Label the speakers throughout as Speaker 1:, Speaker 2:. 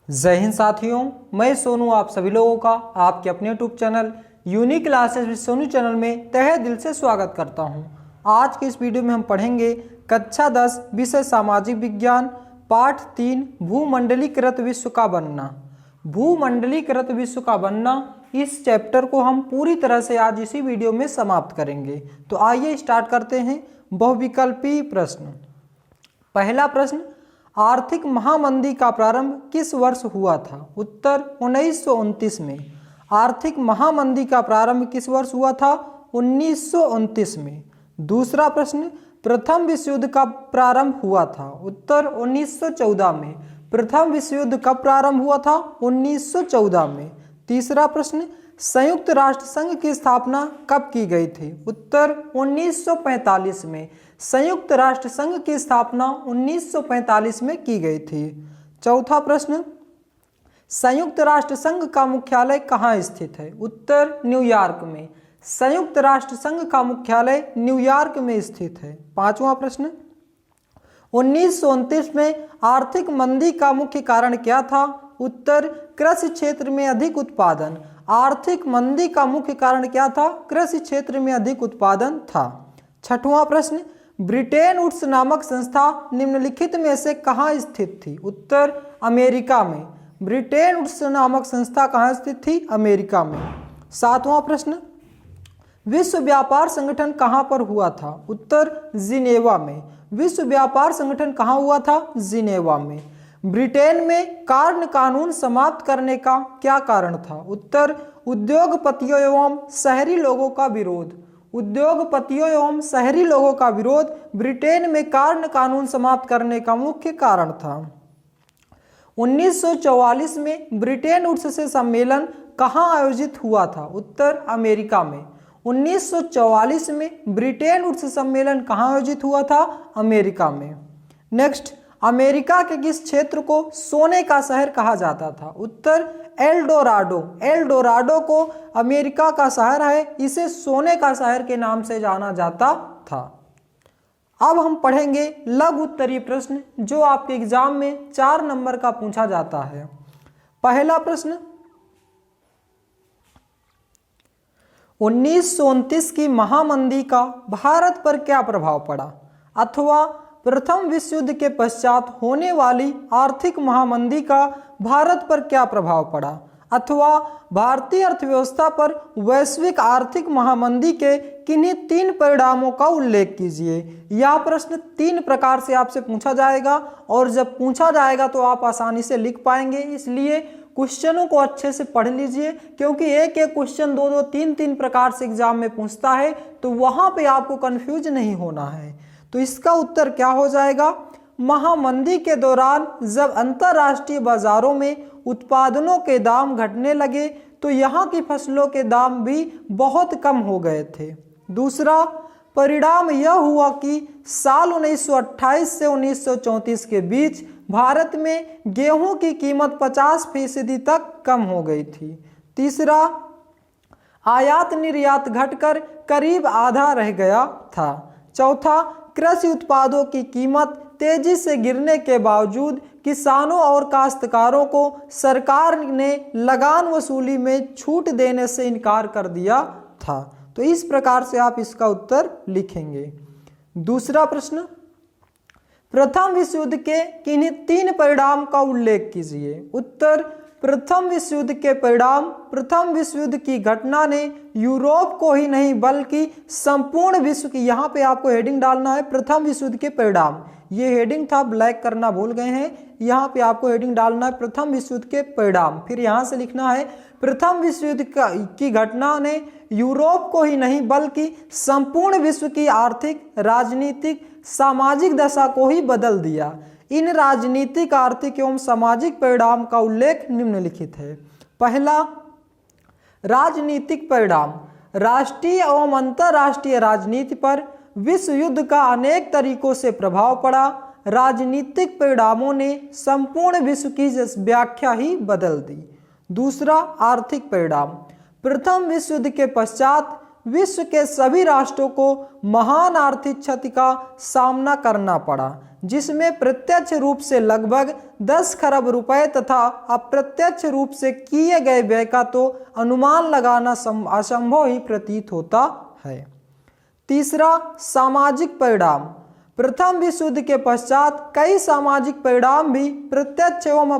Speaker 1: जय हिंद साथियों, मैं सोनू आप सभी लोगों का आपके अपने YouTube channel unique classes with Sonu channel में तहे दिल से स्वागत करता हूं। आज के इस वीडियो में हम पढ़ेंगे कक्षा 10 विषय सामाजिक विज्ञान पाठ 3 भूमंडलीकृत विश्व का बनना। भूमंडलीकृत विश्व का बनना, इस चैप्टर को हम पूरी तरह से आज इसी वीडियो में समाप्त करेंगे। तो आइए स्टार्ट करते हैं। बहुविकल्पी प्रश्न। पहला प्रश्न, आर्थिक महामंदी का प्रारंभ किस वर्ष हुआ था? उत्तर 1929 में। आर्थिक महामंदी का प्रारंभ किस वर्ष हुआ था? 1929 में। दूसरा प्रश्न, प्रथम विश्व युद्ध कब प्रारंभ हुआ था? उत्तर 1914 में। प्रथम विश्व युद्ध कब प्रारंभ हुआ था? 1914 में। तीसरा प्रश्न, संयुक्त राष्ट्र संघ की स्थापना कब की गई थी? उत्तर 1945 में। संयुक्त राष्ट्र संघ की स्थापना 1945 में की गई थी। चौथा प्रश्न, संयुक्त राष्ट्र संघ का मुख्यालय कहाँ स्थित है? उत्तर न्यूयॉर्क में। संयुक्त राष्ट्र संघ का मुख्यालय न्यूयॉर्क में स्थित है। पांचवा प्रश्न, 1929 में आर्थिक मंदी का मुख्य कारण क्या था? उत्तर कृषि क्षेत्र में अधिक उत्पादन। आर्थिक मंदी का मुख्य कारण क्या था? कृषि क्षेत्र में अधिक उत्पादन था। छठवां प्रश्न, ब्रिटेन वुड्स नामक संस्था निम्नलिखित में से कहाँ स्थित थी? उत्तर अमेरिका में। ब्रिटेन वुड्स नामक संस्था कहाँ स्थित थी? अमेरिका में। सातवां प्रश्न, विश्व व्यापार संगठन कहाँ पर हुआ था? उत्तर जिनेवा में। विश्व व्यापार संगठन कहाँ हुआ था? जिनेवा में। ब्रिटेन में कार्न कानून समाप्त करने का क्या कारण था? उत्तर उद्योगपतियों एवं शहरी लोगों का विरोध। उद्योगपतियों एवं शहरी लोगों का विरोध ब्रिटेन में कार्न कानून समाप्त करने का मुख्य कारण था। 1944 में ब्रिटेन वुड्स से सम्मेलन कहाँ आयोजित हुआ था? उत्तर अमेरिका में। 1944 में ब्रिटेन वुड्स सम्मेलन कहाँ आयोजित हुआ था? अमेरिका में। नेक्स्ट, अमेरिका के किस क्षेत्र को सोने का शहर कहा जाता था? उत्तर एल्डोराडो। एल्डोराडो को अमेरिका का शहर है, इसे सोने का शहर के नाम से जाना जाता था। अब हम पढ़ेंगे लघु उत्तरीय प्रश्न, जो आपके एग्जाम में 4 नंबर का पूछा जाता है। पहला प्रश्न, 1929 की महामंदी का भारत पर क्या प्रभाव पड़ा? अथवा प्रथम विश्व युद्ध के पश्चात होने वाली आर्थिक महामंदी का भारत पर क्या प्रभाव पड़ा? अथवा भारतीय अर्थव्यवस्था पर वैश्विक आर्थिक महामंदी के किन्हीं 3 परिणामों का उल्लेख कीजिए। यह प्रश्न 3 प्रकार से आपसे पूछा जाएगा, और जब पूछा जाएगा तो आप आसानी से लिख पाएंगे। इसलिए क्वेश्चनों को अच्छे से पढ़ लीजिए, क्योंकि एक एक क्वेश्चन 2-2, 3-3 प्रकार से एग्जाम में पूछता है, तो वहां पे आपको कंफ्यूज नहीं होना है। तो इसका उत्तर क्या हो जाएगा? महामंदी के दौरान जब अंतर्राष्ट्रीय बाजारों में उत्पादनों के दाम घटने लगे तो यहाँ की फसलों के दाम भी बहुत कम हो गए थे। दूसरा परिणाम यह हुआ कि साल 1928 से 1934 के बीच भारत में गेहूं की कीमत 50% तक कम हो गई थी। तीसरा, आयात निर्यात घटकर करीब आधा रह गया था। चौथा, कृषि उत्पादों की कीमत तेजी से गिरने के बावजूद किसानों और काश्तकारों को सरकार ने लगान वसूली में छूट देने से इनकार कर दिया था। तो इस प्रकार से आप इसका उत्तर लिखेंगे। दूसरा प्रश्न, प्रथम विश्व युद्ध के किन्हीं 3 परिणाम का उल्लेख कीजिए। उत्तर प्रथम विश्व युद्ध के परिणाम, प्रथम विश्व युद्ध की घटना ने यूरोप को ही नहीं बल्कि संपूर्ण विश्व की, यहाँ पे आपको हेडिंग डालना है प्रथम विश्व युद्ध के परिणाम। ये हेडिंग था, ब्लैक करना भूल गए हैं। यहाँ पे आपको हेडिंग डालना है प्रथम विश्व युद्ध के परिणाम। फिर यहाँ से लिखना है प्रथम विश्व युद्ध की घटना ने यूरोप को ही नहीं बल्कि संपूर्ण विश्व की आर्थिक, राजनीतिक, सामाजिक दशा को ही बदल दिया। इन राजनीतिक, आर्थिक एवं सामाजिक परिणाम का उल्लेख निम्नलिखित है। पहला, राजनीतिक परिणाम। राष्ट्रीय एवं अंतर्राष्ट्रीय राजनीति पर विश्व युद्ध का अनेक तरीकों से प्रभाव पड़ा। राजनीतिक परिणामों ने संपूर्ण विश्व की व्याख्या ही बदल दी। दूसरा, आर्थिक परिणाम। प्रथम विश्व युद्ध के पश्चात विश्व के सभी राष्ट्रों को महान आर्थिक क्षति का सामना करना पड़ा, जिसमें प्रत्यक्ष रूप से लगभग 10 खरब रुपए तथा अप्रत्यक्ष रूप से किए गए व्यय का तो अनुमान लगाना असंभव ही प्रतीत होता है। तीसरा, सामाजिक परिणाम। प्रथम विश्व युद्ध के पश्चात कई सामाजिक परिणाम भी प्रत्यक्ष एवं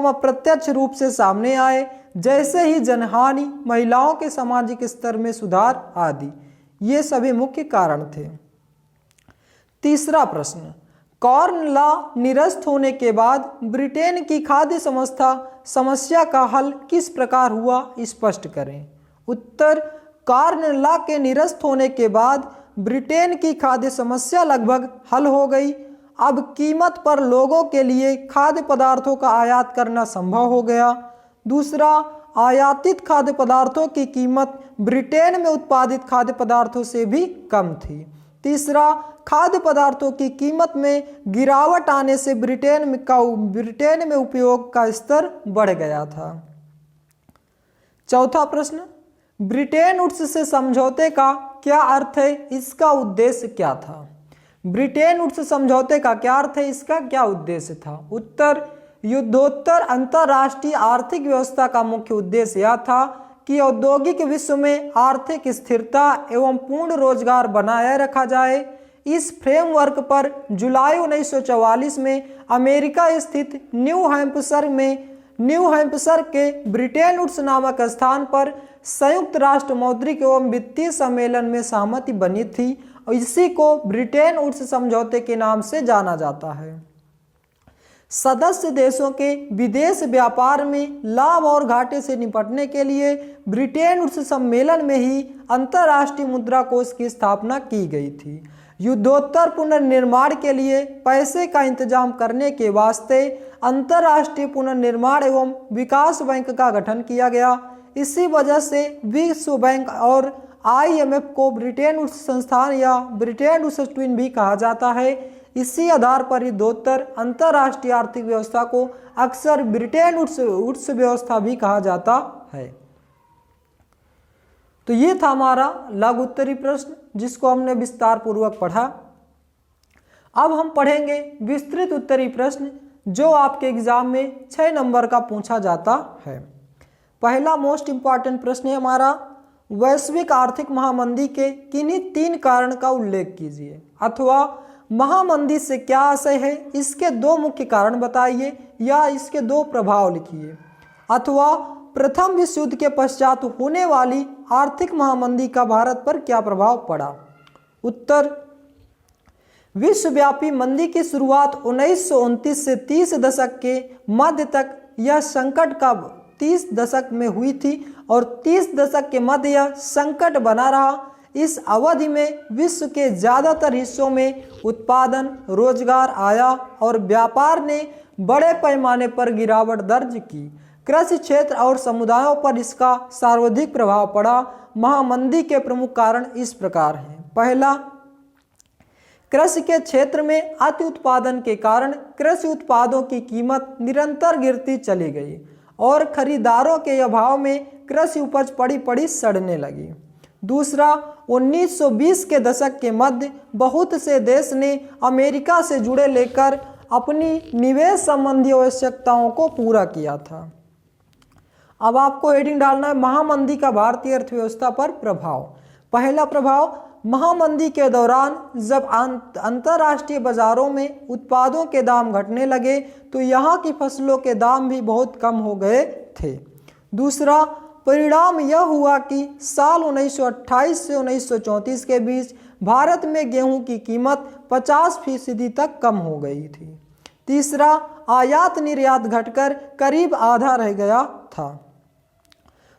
Speaker 1: अप्रत्यक्ष रूप से सामने आए, जैसे ही जनहानि, महिलाओं के सामाजिक स्तर में सुधार आदि। ये सभी मुख्य कारण थे। तीसरा प्रश्न, कॉर्न लॉ निरस्त होने के बाद ब्रिटेन की खाद्य समस्या का हल किस प्रकार हुआ, स्पष्ट करें। उत्तर, कॉर्न लॉ के निरस्त होने के बाद ब्रिटेन की खाद्य समस्या लगभग हल हो गई। अब कीमत पर लोगों के लिए खाद्य पदार्थों का आयात करना संभव हो गया। दूसरा, आयातित खाद्य पदार्थों की कीमत ब्रिटेन में उत्पादित खाद्य पदार्थों से भी कम थी। तीसरा, खाद्य पदार्थों की कीमत में गिरावट आने से ब्रिटेन में उपयोग का स्तर बढ़ गया था। चौथा प्रश्न, ब्रिटेन वुड्स से समझौते का क्या अर्थ है, इसका उद्देश्य क्या था। ब्रिटेन वुड्स समझौते का क्या अर्थ है, इसका क्या उद्देश्य था। उत्तर, युद्धोत्तर अंतर्राष्ट्रीय आर्थिक व्यवस्था का मुख्य उद्देश्य यह था कि औद्योगिक विश्व में आर्थिक स्थिरता एवं पूर्ण रोजगार बनाए रखा जाए। इस फ्रेमवर्क पर जुलाई 1944 में अमेरिका स्थित न्यू हैम्पशर के ब्रिटेन वुड्स नामक स्थान पर संयुक्त राष्ट्र मौद्रिक एवं वित्तीय सम्मेलन में सहमति बनी थी और इसी को ब्रिटेन वुड्स समझौते के नाम से जाना जाता है। सदस्य देशों के विदेश व्यापार में लाभ और घाटे से निपटने के लिए ब्रिटेन वुड्स सम्मेलन में ही अंतर्राष्ट्रीय मुद्रा कोष की स्थापना की गई थी। युद्धोत्तर पुनर्निर्माण के लिए पैसे का इंतजाम करने के वास्ते अंतर्राष्ट्रीय पुनर्निर्माण एवं विकास बैंक का गठन किया गया। इसी वजह से विश्व बैंक और IMF को ब्रिटेन वुड्स संस्थान या ब्रिटेन वुड्स ट्विन भी कहा जाता है। इसी आधार पर युद्धोत्तर अंतर्राष्ट्रीय आर्थिक व्यवस्था को अक्सर ब्रिटेन वुड्स व्यवस्था भी कहा जाता है। तो ये था हमारा लघु उत्तरी प्रश्न, जिसको हमने विस्तार पूर्वक पढ़ा। अब हम पढ़ेंगे विस्तृत उत्तरी प्रश्न, जो आपके एग्जाम में 6 नंबर का पूछा जाता है। पहला मोस्ट इंपॉर्टेंट प्रश्न है हमारा, वैश्विक आर्थिक महामंदी के किन्हीं 3 कारण का उल्लेख कीजिए, अथवा महामंदी से क्या आशय है, इसके 2 मुख्य कारण बताइए या इसके 2 प्रभाव लिखिए, अथवा प्रथम विश्व युद्ध के पश्चात होने वाली आर्थिक महामंदी का भारत पर क्या प्रभाव पड़ा। उत्तर, विश्वव्यापी मंदी की शुरुआत 1929 से 30 दशक के मध्य तक यह संकट का 30 दशक में हुई थी और 30 दशक के मध्य यह संकट बना रहा। इस अवधि में विश्व के ज़्यादातर हिस्सों में उत्पादन, रोजगार आया और व्यापार ने बड़े पैमाने पर गिरावट दर्ज की। कृषि क्षेत्र और समुदायों पर इसका सर्वाधिक प्रभाव पड़ा। महामंदी के प्रमुख कारण इस प्रकार हैं। पहला, कृषि के क्षेत्र में अति उत्पादन के कारण कृषि उत्पादों की कीमत निरंतर गिरती चली गई और खरीदारों के अभाव में कृषि उपज पड़ी सड़ने लगी। दूसरा, 1920 के दशक के मध्य बहुत से देश ने अमेरिका से जुड़े लेकर अपनी निवेश संबंधी आवश्यकताओं को पूरा किया था। अब आपको हेडिंग डालना है, महामंदी का भारतीय अर्थव्यवस्था पर प्रभाव। पहला प्रभाव, महामंदी के दौरान जब अंतर्राष्ट्रीय बाजारों में उत्पादों के दाम घटने लगे तो यहाँ की फसलों के दाम भी बहुत कम हो गए थे। दूसरा परिणाम यह हुआ कि साल 1928 से 1934 के बीच भारत में गेहूं की कीमत 50% तक कम हो गई थी। तीसरा, आयात निर्यात घटकर करीब आधा रह गया था।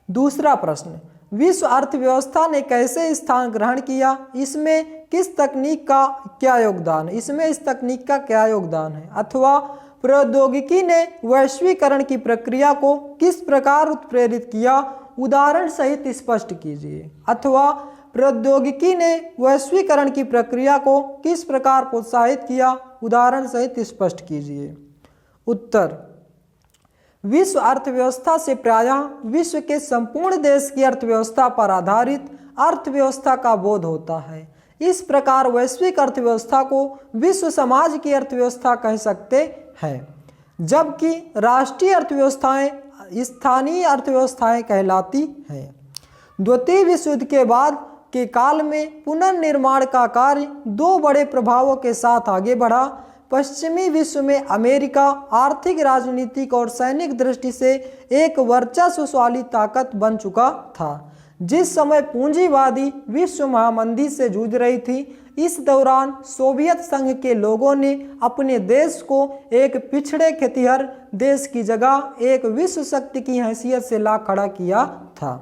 Speaker 1: दूसरा प्रश्न, विश्व अर्थव्यवस्था ने कैसे स्थान ग्रहण किया, इसमें किस तकनीक का क्या योगदान है, इसमें इस तकनीक का क्या योगदान है, अथवा प्रौद्योगिकी ने वैश्वीकरण की प्रक्रिया को किस प्रकार उत्प्रेरित किया, उदाहरण सहित स्पष्ट कीजिए, अथवा प्रौद्योगिकी ने वैश्वीकरण की प्रक्रिया को किस प्रकार प्रोत्साहित किया, उदाहरण सहित स्पष्ट कीजिए। उत्तर, विश्व अर्थव्यवस्था से प्रायः विश्व के संपूर्ण देश की अर्थव्यवस्था पर आधारित अर्थव्यवस्था का बोध होता है। इस प्रकार वैश्विक अर्थव्यवस्था को विश्व समाज की अर्थव्यवस्था कह सकते हैं, जबकि राष्ट्रीय अर्थव्यवस्थाएं स्थानीय अर्थव्यवस्थाएं कहलाती हैं। द्वितीय विश्व युद्ध के बाद के काल में पुनर्निर्माण का कार्य दो बड़े प्रभावों के साथ आगे बढ़ा। पश्चिमी विश्व में अमेरिका आर्थिक, राजनीतिक और सैनिक दृष्टि से एक वर्चस्वशाली ताकत बन चुका था, जिस समय पूंजीवादी विश्व महामंदी से जूझ रही थी। इस दौरान सोवियत संघ के लोगों ने अपने देश को एक पिछड़े खेतिहर देश की जगह एक विश्व शक्ति की हैसियत से ला खड़ा किया था।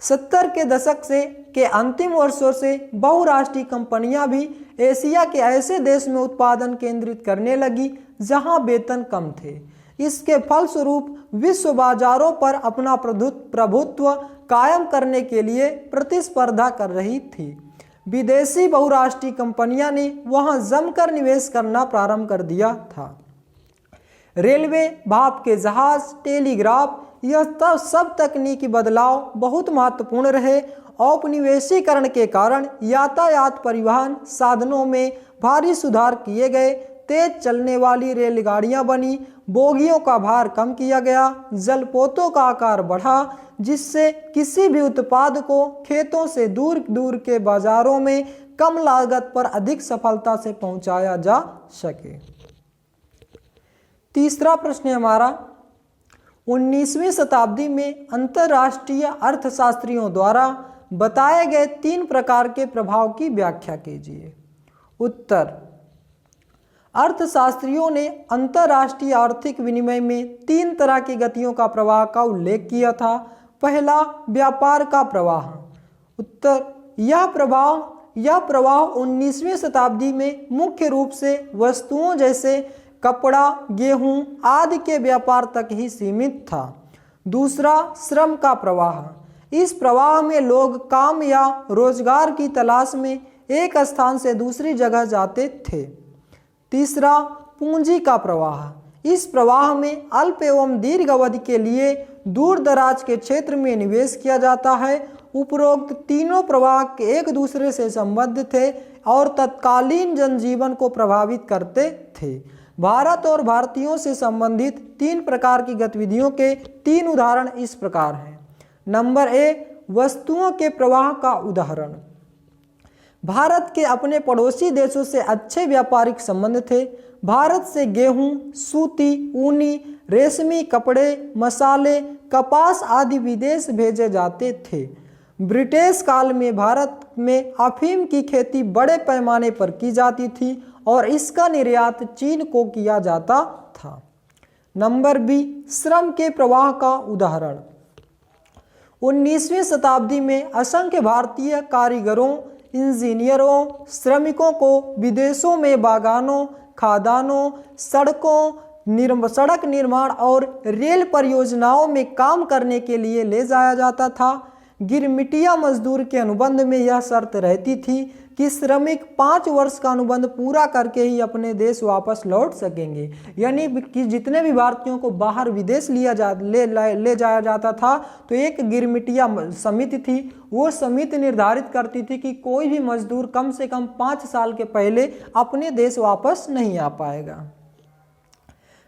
Speaker 1: 70 के दशक से के अंतिम वर्षों से बहुराष्ट्रीय कंपनियां भी एशिया के ऐसे देश में उत्पादन केंद्रित करने लगी जहां वेतन कम थे। इसके फलस्वरूप विश्व बाजारों पर अपना प्रभुत्व कायम करने के लिए प्रतिस्पर्धा कर रही थी। विदेशी बहुराष्ट्रीय कंपनियां ने वहां जमकर निवेश करना प्रारंभ कर दिया था। रेलवे, भाप के जहाज, टेलीग्राफ, यह सब तकनीकी बदलाव बहुत महत्वपूर्ण रहे। औपनिवेशीकरण के कारण यातायात परिवहन साधनों में भारी सुधार किए गए। तेज चलने वाली रेलगाड़ियां बनी, बोगियों का भार कम किया गया, जलपोतों का आकार बढ़ा, जिससे किसी भी उत्पाद को खेतों से दूर दूर के बाजारों में कम लागत पर अधिक सफलता से पहुंचाया जा सके। तीसरा प्रश्न है हमारा, 19वीं शताब्दी में अंतर्राष्ट्रीय अर्थशास्त्रियों द्वारा बताए गए 3 प्रकार के प्रभाव की व्याख्या कीजिए। उत्तर, अर्थशास्त्रियों ने अंतर्राष्ट्रीय आर्थिक विनिमय में 3 तरह की गतियों का प्रवाह का उल्लेख किया था। पहला, व्यापार का प्रवाह। उत्तर, यह प्रवाह 19वीं शताब्दी में मुख्य रूप से वस्तुओं जैसे कपड़ा, गेहूं आदि के व्यापार तक ही सीमित था। दूसरा, श्रम का प्रवाह। इस प्रवाह में लोग काम या रोजगार की तलाश में एक स्थान से दूसरी जगह जाते थे। तीसरा, पूंजी का प्रवाह। इस प्रवाह में अल्प एवं दीर्घ अवधि के लिए दूर दराज के क्षेत्र में निवेश किया जाता है। उपरोक्त तीनों प्रवाह एक दूसरे से संबद्ध थे और तत्कालीन जनजीवन को प्रभावित करते थे। भारत और भारतीयों से संबंधित 3 प्रकार की गतिविधियों के 3 उदाहरण इस प्रकार हैं। नंबर 1, वस्तुओं के प्रवाह का उदाहरण। भारत के अपने पड़ोसी देशों से अच्छे व्यापारिक संबंध थे। भारत से गेहूं, सूती, ऊनी, रेशमी कपड़े, मसाले, कपास आदि विदेश भेजे जाते थे। ब्रिटिश काल में भारत में अफीम की खेती बड़े पैमाने पर की जाती थी और इसका निर्यात चीन को किया जाता था। नंबर बी, श्रम के प्रवाह का उदाहरण। 19वीं शताब्दी में असंख्य भारतीय कारीगरों, इंजीनियरों, श्रमिकों को विदेशों में बागानों, खादानों, सड़क निर्माण और रेल परियोजनाओं में काम करने के लिए ले जाया जाता था। गिरमिटिया मजदूर के अनुबंध में यह शर्त रहती थी कि श्रमिक 5 वर्ष का अनुबंध पूरा करके ही अपने देश वापस लौट सकेंगे। यानी कि जितने भी भारतीयों को बाहर विदेश ले जाया जाता था तो एक गिरमिटिया समिति थी, वो समिति निर्धारित करती थी कि कोई भी मजदूर कम से कम 5 साल के पहले अपने देश वापस नहीं आ पाएगा।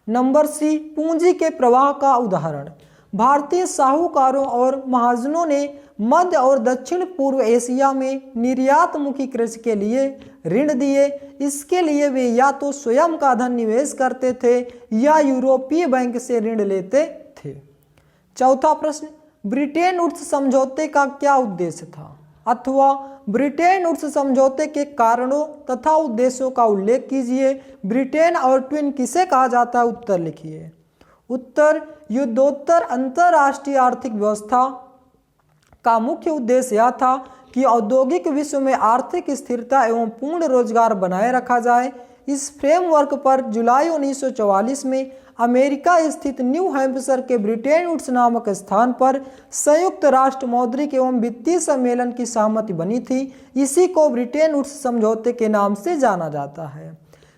Speaker 1: नंबर सी, पूंजी के प्रवाह का उदाहरण। भारतीय साहूकारों और महाजनों ने मध्य और दक्षिण पूर्व एशिया में निर्यातमुखी कृषि के लिए ऋण दिए। इसके लिए वे या तो स्वयं का धन निवेश करते थे या यूरोपीय बैंक से ऋण लेते थे। चौथा प्रश्न, ब्रिटेन वुड्स समझौते का क्या उद्देश्य था, अथवा ब्रिटेन वुड्स समझौते के कारणों तथा उद्देश्यों का उल्लेख कीजिए। ब्रिटेन और ट्विन किसे कहा जाता है, उत्तर लिखिए। उत्तर, युद्धोत्तर अंतर्राष्ट्रीय आर्थिक व्यवस्था का मुख्य उद्देश्य यह था कि औद्योगिक विश्व में आर्थिक स्थिरता एवं पूर्ण रोजगार बनाए रखा जाए। इस फ्रेमवर्क पर जुलाई 1944 में अमेरिका स्थित न्यू हैम्पशर के ब्रिटेन वुड्स नामक स्थान पर संयुक्त राष्ट्र मौद्रिक एवं वित्तीय सम्मेलन की सहमति बनी थी। इसी को ब्रिटेन वुड्स समझौते के नाम से जाना जाता है।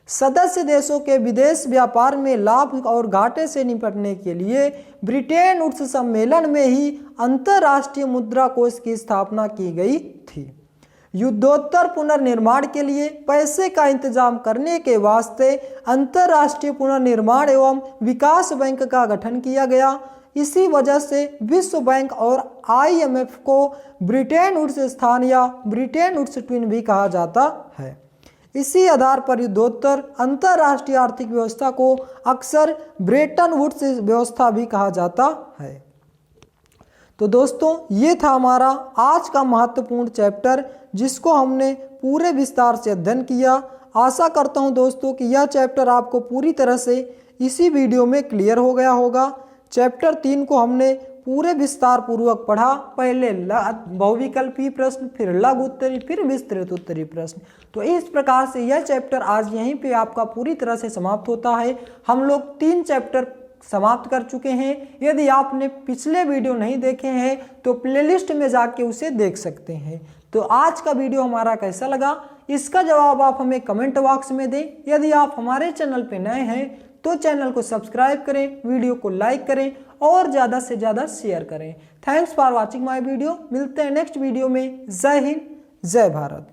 Speaker 1: सदस्य देशों के विदेश व्यापार में लाभ और घाटे से निपटने के लिए ब्रिटेन वुड्स सम्मेलन में ही अंतर्राष्ट्रीय मुद्रा कोष की स्थापना की गई थी। युद्धोत्तर पुनर्निर्माण के लिए पैसे का इंतजाम करने के वास्ते अंतर्राष्ट्रीय पुनर्निर्माण एवं विकास बैंक का गठन किया गया। इसी वजह से विश्व बैंक और IMF को ब्रिटेन वुड्स स्थान या ब्रिटेन वुड्स ट्विन भी कहा जाता है। इसी आधार पर युद्धोत्तर अंतर्राष्ट्रीय आर्थिक व्यवस्था को अक्सर ब्रेटन वुड्स व्यवस्था भी कहा जाता है। तो दोस्तों, ये था हमारा आज का महत्वपूर्ण चैप्टर, जिसको हमने पूरे विस्तार से अध्ययन किया। आशा करता हूँ दोस्तों कि यह चैप्टर आपको पूरी तरह से इसी वीडियो में क्लियर हो गया होगा। चैप्टर 3 को हमने पूरे विस्तार पूर्वक पढ़ा। पहले बहुविकल्पीय प्रश्न, फिर लघु उत्तरी, फिर विस्तृत उत्तरी प्रश्न। तो इस प्रकार से यह चैप्टर आज यहीं पे आपका पूरी तरह से समाप्त होता है। हम लोग 3 चैप्टर समाप्त कर चुके हैं। यदि आपने पिछले वीडियो नहीं देखे हैं तो प्लेलिस्ट में जाके उसे देख सकते हैं। तो आज का वीडियो हमारा कैसा लगा, इसका जवाब आप हमें कमेंट बॉक्स में दें। यदि आप हमारे चैनल पे नए हैं तो चैनल को सब्सक्राइब करें, वीडियो को लाइक करें और ज़्यादा से ज़्यादा शेयर करें। Thanks for watching my video. मिलते हैं नेक्स्ट वीडियो में। जय हिंद, जय भारत।